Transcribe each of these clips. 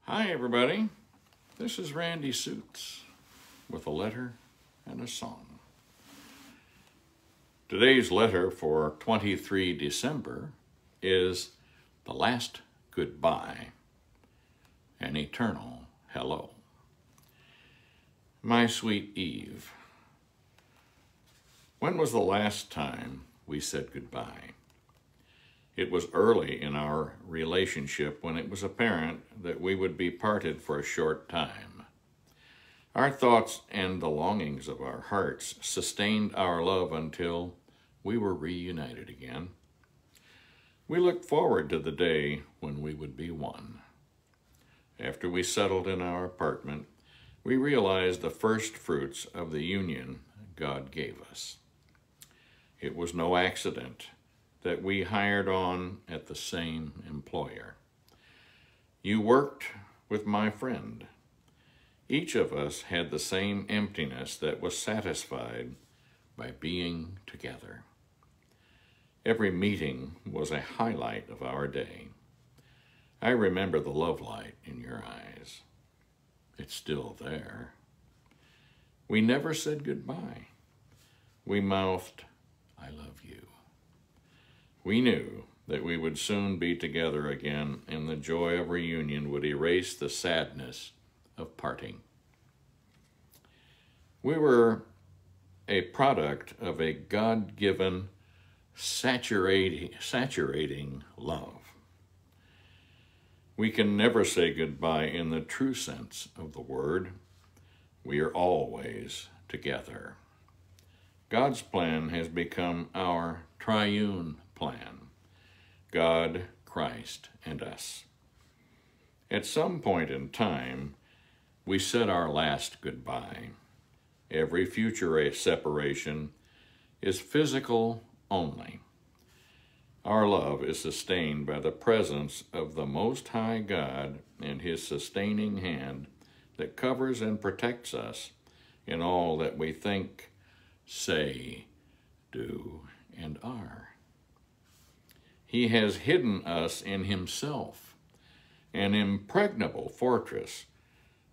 Hi everybody, this is Randy Suits with a letter and a song. Today's letter for 23 December is the last goodbye, an eternal hello. My sweet Eve, when was the last time we said goodbye? It was early in our relationship when it was apparent that we would be parted for a short time. Our thoughts and the longings of our hearts sustained our love until we were reunited again. We looked forward to the day when we would be one. After we settled in our apartment, we realized the first fruits of the union God gave us. It was no accident that we hired on at the same employer. You worked with my friend. Each of us had the same emptiness that was satisfied by being together. Every meeting was a highlight of our day. I remember the love light in your eyes. It's still there. We never said goodbye. We mouthed, "I love you." We knew that we would soon be together again, and the joy of reunion would erase the sadness of parting. We were a product of a God-given, saturating love. We can never say goodbye in the true sense of the word. We are always together. God's plan has become our triune plan: God, Christ, and us. At some point in time, we said our last goodbye. Every future separation is physical only. Our love is sustained by the presence of the Most High God and His sustaining hand that covers and protects us in all that we think, say, do, and are. He has hidden us in Himself, an impregnable fortress,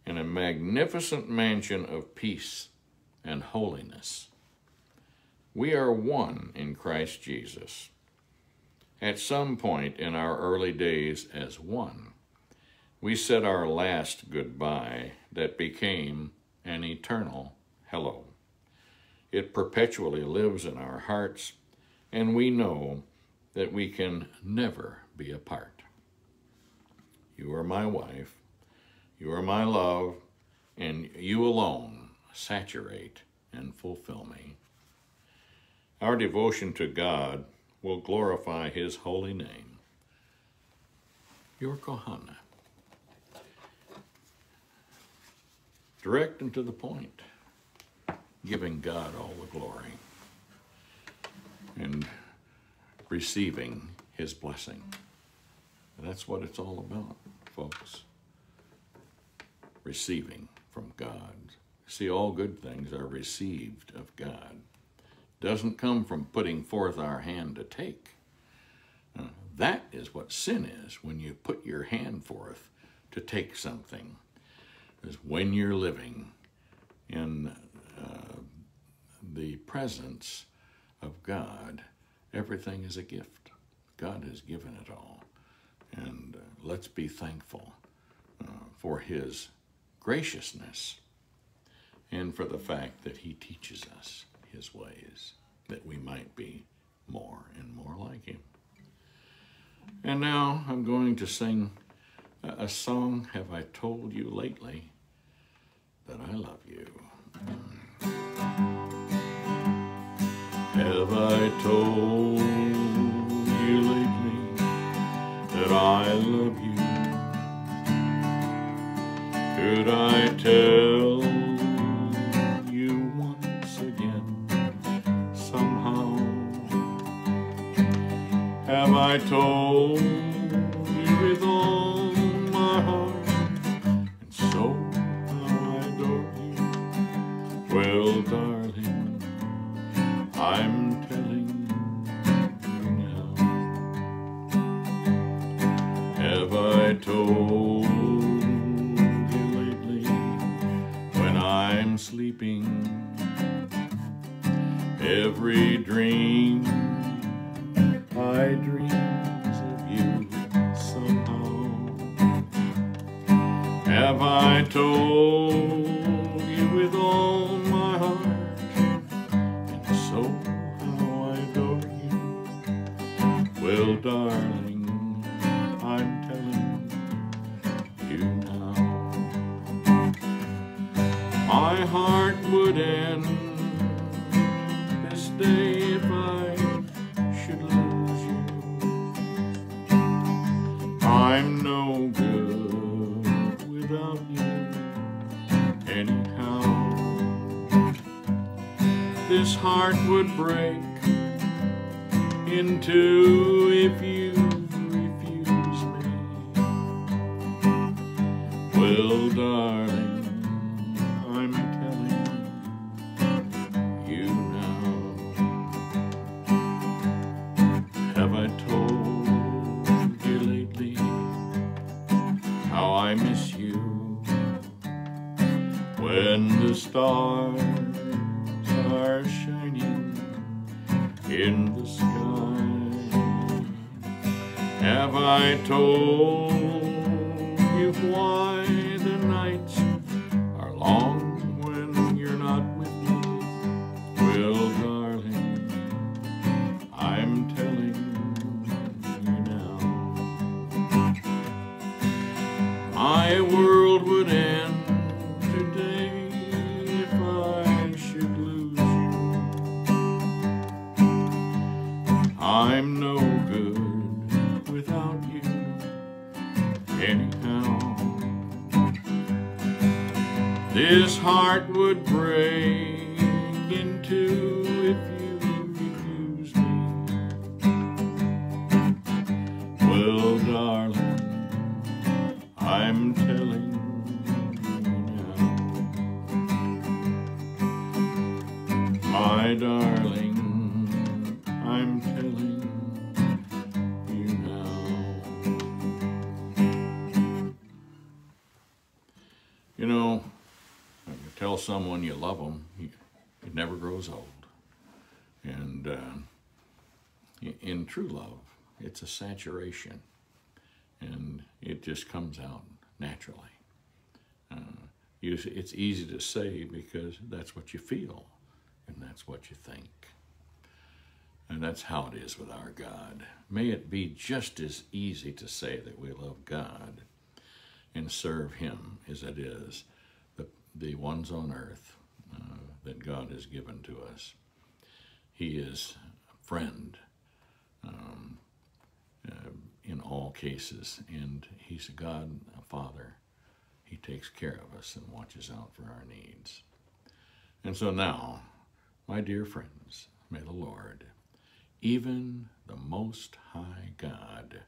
in a magnificent mansion of peace and holiness. We are one in Christ Jesus. At some point in our early days as one, we said our last goodbye that became an eternal hello. It perpetually lives in our hearts, and we know that we can never be apart. You are my wife, you are my love, and you alone saturate and fulfill me. Our devotion to God will glorify His holy name. Your Kohana. Direct and to the point, giving God all the glory and receiving His blessing. And that's what it's all about, folks. Receiving from God. See, all good things are received of God. Doesn't come from putting forth our hand to take. That is what sin is, when you put your hand forth to take something. Is when you're living in the presence of God. Everything is a gift. God has given it all. And let's be thankful for His graciousness and for the fact that He teaches us His ways, that we might be more and more like Him. And now I'm going to sing a song, Have I Told You Lately That I Love You? Have I told you lately that I love you? Could I tell you once again, somehow? Have I told you with all my heart, and so how I adore you? Well, darling, I'm telling you now. Have I told Have I told you with all my heart, and so how I adore you? Well, darling, I'm telling you now. My heart would end this day if I should lose you. I'm no good without you anyhow. This heart would break in two if you refuse me. Well, darling, I'm telling you now. Have I told you lately how I miss you? When the stars are shining in the sky, have I told you why the nights are long when you're not with me? Well, darling, I'm telling you now. My world would end today if I should lose you. I'm no good without you anyhow. This heart would break in two if you refuse me. Well, darling, I'm telling you now. My darling, I'm telling you now. You know, when you tell someone you love them, it never grows old. And in true love, it's a saturation, and it just comes out naturally. It's easy to say because that's what you feel, and that's what you think. And that's how it is with our God. May it be just as easy to say that we love God and serve Him as it is the ones on earth that God has given to us. He is a friend in all cases, and He's a God, a Father. He takes care of us and watches out for our needs. And so now, my dear friends, may the Lord, even the Most High God,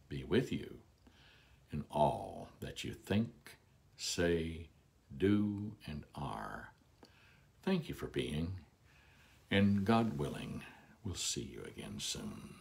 be with you in all that you think, say, do, and are. Thank you for being, and God willing, we'll see you again soon.